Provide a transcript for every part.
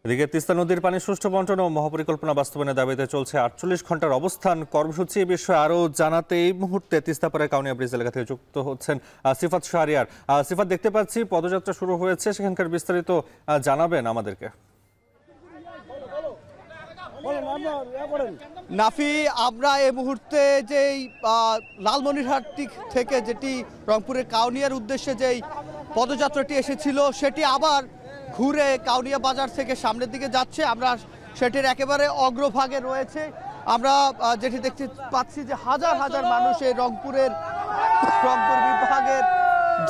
এদিকে তিস্তা নদীর পানি সুষ্ঠু বন্টন ও মহাপরিকল্পনা বাস্তবায়নের দাবিতে চলছে ৪৮ ঘন্টার অবস্থান কর্মসূচি। এই বিষয়ে আরও জানাতে এই মুহূর্তে তিস্তাপাড়ায় কাউনিয়া ব্রিজ এলাকা থেকে যুক্ত হচ্ছেন সিফাত শাহরিয়ার। সিফাত, দেখতে পাচ্ছি পদযাত্রা শুরু হয়েছে, সেখানকার বিস্তারিত জানাবেন আমাদেরকে। নাফি, আমরা এই মুহূর্তে যেই লালমনিরহাট থেকে যেটি রংপুরের কাউনিয়ার উদ্দেশ্যে যেই পদযাত্রাটি এসেছিল সেটি আবার ঘুরে কাউনিয়া বাজার থেকে সামনের দিকে যাচ্ছে। আমরা সেটির একেবারে অগ্রভাগে রয়েছে। আমরা যেটি দেখতে পাচ্ছি যে হাজার হাজার মানুষ এই রংপুর বিভাগের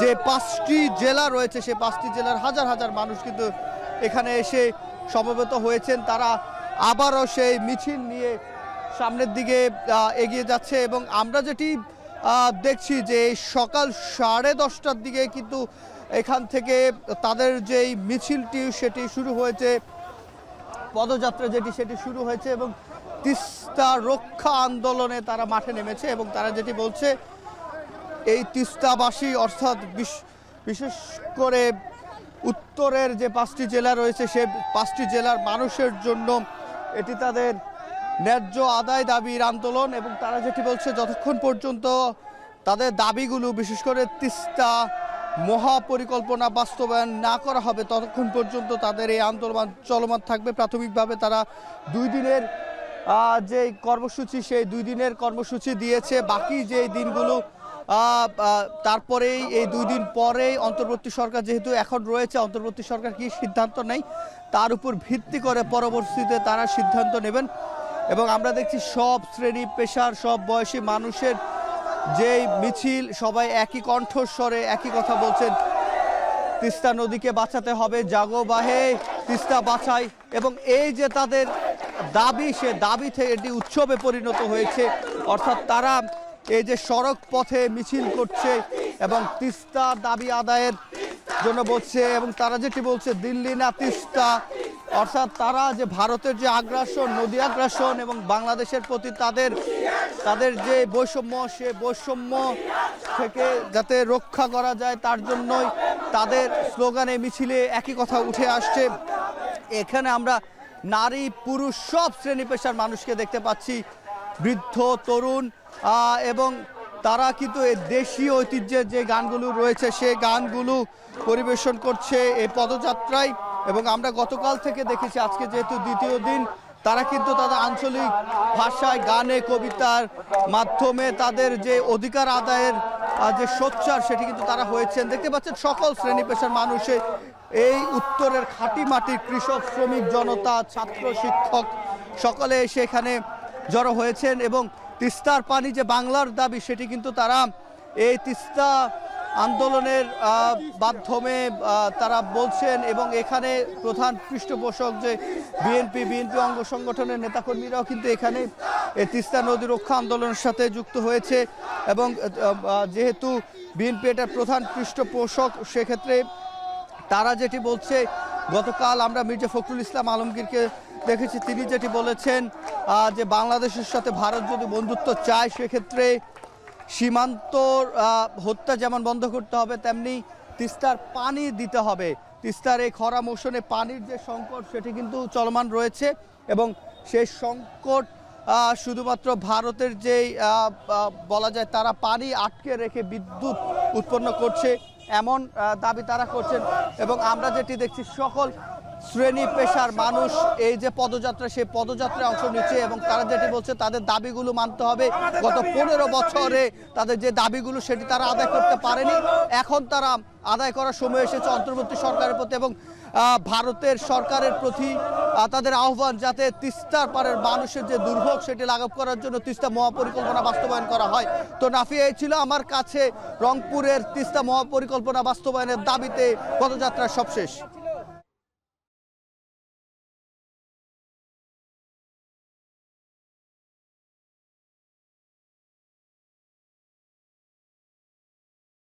যে ৫টি জেলা রয়েছে সেই ৫টি জেলার হাজার হাজার মানুষ কিন্তু এখানে এসে সমবেত হয়েছেন। তারা আবারও সেই মিছিল নিয়ে সামনের দিকে এগিয়ে যাচ্ছে এবং আমরা যেটি দেখছি যে সকাল 10:30টার দিকে কিন্তু এখান থেকে তাদের যেই মিছিলটি সেটি শুরু হয়েছে, পদযাত্রা সেটি শুরু হয়েছে এবং তিস্তা রক্ষা আন্দোলনে তারা মাঠে নেমেছে এবং তারা যেটি বলছে এই তিস্তাবাসী অর্থাৎ বিশেষ করে উত্তরের যে 5টি জেলা রয়েছে সেই 5টি জেলার মানুষের জন্য এটি তাদের ন্যায্য আদায় দাবির আন্দোলন এবং তারা যেটি বলছে যতক্ষণ পর্যন্ত তাদের দাবিগুলো বিশেষ করে তিস্তা মহাপরিকল্পনা বাস্তবায়ন না করা হবে ততক্ষণ পর্যন্ত তাদের এই আন্দোলন চলমান থাকবে। প্রাথমিকভাবে তারা 2 দিনের যে কর্মসূচি সেই 2 দিনের কর্মসূচি দিয়েছে। বাকি যে দিনগুলো তারপরেই এই 2 দিন পরেই অন্তর্বর্তী সরকার যেহেতু এখন রয়েছে, অন্তর্বর্তী সরকার কি সিদ্ধান্ত নেয় তার উপর ভিত্তি করে পরবর্তীতে তারা সিদ্ধান্ত নেবেন। এবং আমরা দেখছি সব শ্রেণী পেশার সব বয়সী মানুষের যেই মিছিল, সবাই একই কণ্ঠস্বরে একই কথা বলছেন, তিস্তা নদীকে বাঁচাতে হবে, জাগো বাহে তিস্তা বাঁচাই। এবং এই যে তাদের দাবি, সে দাবি থেকে এটি উৎসবে পরিণত হয়েছে। অর্থাৎ তারা এই যে সড়ক পথে মিছিল করছে এবং তিস্তা দাবি আদায়ের জন্য বলছে এবং তারা যেটি বলছে দিল্লি না তিস্তা, অর্থাৎ তারা যে ভারতের যে আগ্রাসন, নদী আগ্রাসন এবং বাংলাদেশের প্রতি তাদের যে বৈষম্য, সে বৈষম্য থেকে যাতে রক্ষা করা যায় তার জন্যই তাদের স্লোগানে মিছিলে একই কথা উঠে আসছে। এখানে আমরা নারী পুরুষ সব শ্রেণী পেশার মানুষকে দেখতে পাচ্ছি, বৃদ্ধ তরুণ, এবং তারা কিন্তু এই দেশীয় ঐতিহ্যের যে গানগুলো রয়েছে সেই গানগুলো পরিবেশন করছে এই পদযাত্রায়। এবং আমরা গতকাল থেকে দেখেছি, আজকে যেহেতু দ্বিতীয় দিন, তারা কিন্তু তাদের আঞ্চলিক ভাষায় গানে কবিতার মাধ্যমে তাদের যে অধিকার আদায়ের যে সোচ্চার সেটি কিন্তু তারা হয়েছেন। দেখতে পাচ্ছেন সকল শ্রেণী পেশার মানুষে এই উত্তরের খাঁটি মাটির কৃষক, শ্রমিক জনতা, ছাত্র, শিক্ষক সকলে সেখানে জড়ো হয়েছেন এবং তিস্তার পানি যে বাংলার দাবি সেটি কিন্তু তারা এই তিস্তা আন্দোলনের মাধ্যমে তারা বলছেন। এবং এখানে প্রধান পৃষ্ঠপোষক যে বিএনপি অঙ্গ সংগঠনের নেতাকর্মীরাও কিন্তু এখানে এই তিস্তা নদী রক্ষা আন্দোলনের সাথে যুক্ত হয়েছে এবং যেহেতু বিএনপি এটার প্রধান পৃষ্ঠপোষক সেক্ষেত্রে তারা যেটি বলছে, গতকাল আমরা মির্জা ফখরুল ইসলাম আলমগীরকে দেখেছি, তিনি যেটি বলেছেন যে বাংলাদেশের সাথে ভারত যদি বন্ধুত্ব চায় সেক্ষেত্রে সীমান্ত হত্যা যেমন বন্ধ করতে হবে তেমনি তিস্তার পানি দিতে হবে। তিস্তার এই খরা মৌসুমে পানির যে সংকট সেটি কিন্তু চলমান রয়েছে এবং সেই সংকট শুধুমাত্র ভারতের যেই বলা যায় তারা পানি আটকে রেখে বিদ্যুৎ উৎপন্ন করছে এমন দাবি তারা করছেন। এবং আমরা যেটি দেখছি সকল শ্রেণী পেশার মানুষ এই যে পদযাত্রা সেই পদযাত্রায় অংশ নিচ্ছে এবং তারা যেটি বলছে তাদের দাবিগুলো মানতে হবে। গত 15 বছরে তাদের যে দাবিগুলো সেটি তারা আদায় করতে পারেনি, এখন তারা আদায় করার সময় এসেছে অন্তর্বর্তী সরকারের প্রতি এবং ভারতের সরকারের প্রতি তাদের আহ্বান যাতে তিস্তার পাড়ের মানুষের যে দুর্ভোগ সেটি লাঘব করার জন্য তিস্তা মহাপরিকল্পনা বাস্তবায়ন করা হয়। তো নাফি, এই ছিল আমার কাছে রংপুরের তিস্তা মহাপরিকল্পনা বাস্তবায়নের দাবিতে পদযাত্রার সবশেষ।